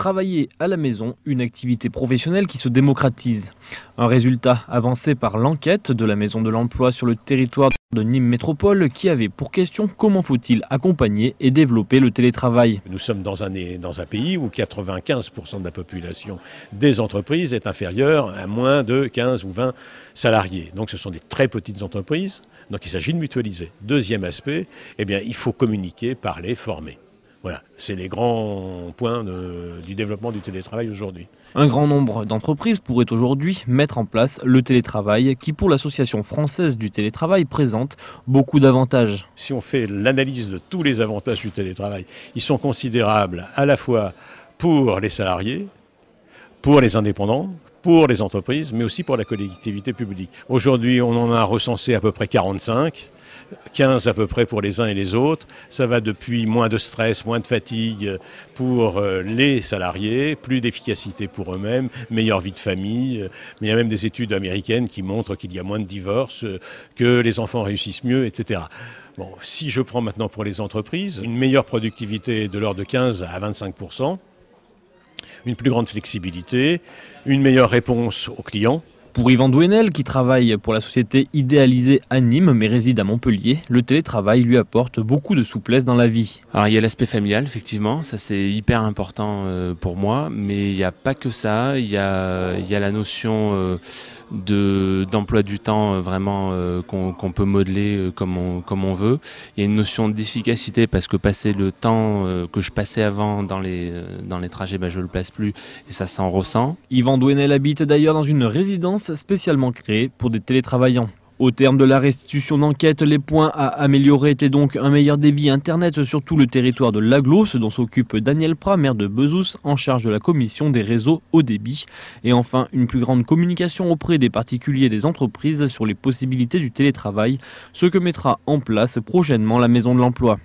Travailler à la maison, une activité professionnelle qui se démocratise. Un résultat avancé par l'enquête de la Maison de l'Emploi sur le territoire de Nîmes Métropole qui avait pour question comment faut-il accompagner et développer le télétravail. Nous sommes dans un pays où 95% de la population des entreprises est inférieure à moins de 15 ou 20 salariés. Donc ce sont des très petites entreprises, donc il s'agit de mutualiser. Deuxième aspect, il faut communiquer, parler, former. Voilà, c'est les grands points du développement du télétravail aujourd'hui. Un grand nombre d'entreprises pourraient aujourd'hui mettre en place le télétravail qui, pour l'Association française du télétravail, présente beaucoup d'avantages. Si on fait l'analyse de tous les avantages du télétravail, ils sont considérables à la fois pour les salariés, pour les indépendants, pour les entreprises, mais aussi pour la collectivité publique. Aujourd'hui, on en a recensé à peu près 45. 15 à peu près pour les uns et les autres. Ça va depuis moins de stress, moins de fatigue pour les salariés, plus d'efficacité pour eux-mêmes, meilleure vie de famille. Mais il y a même des études américaines qui montrent qu'il y a moins de divorces, que les enfants réussissent mieux, etc. Bon, si je prends maintenant pour les entreprises, une meilleure productivité de l'ordre de 15 à 25%, une plus grande flexibilité, une meilleure réponse aux clients. Pour Yvan Douenel, qui travaille pour la société Idéalisée à Nîmes mais réside à Montpellier, le télétravail lui apporte beaucoup de souplesse dans la vie. Alors il y a l'aspect familial, effectivement, ça c'est hyper important pour moi, mais il n'y a pas que ça, il y a la notion d'emploi du temps vraiment qu'on peut modeler comme on veut. Il y a une notion d'efficacité parce que passer le temps que je passais avant dans les trajets, je ne le passe plus et ça s'en ressent. Yvan Douenel habite d'ailleurs dans une résidence spécialement créée pour des télétravaillants. Au terme de la restitution d'enquête, les points à améliorer étaient donc un meilleur débit internet sur tout le territoire de l'Agglo, ce dont s'occupe Daniel Prat, maire de Bezous, en charge de la commission des réseaux haut débit. Et enfin, une plus grande communication auprès des particuliers et des entreprises sur les possibilités du télétravail, ce que mettra en place prochainement la Maison de l'Emploi.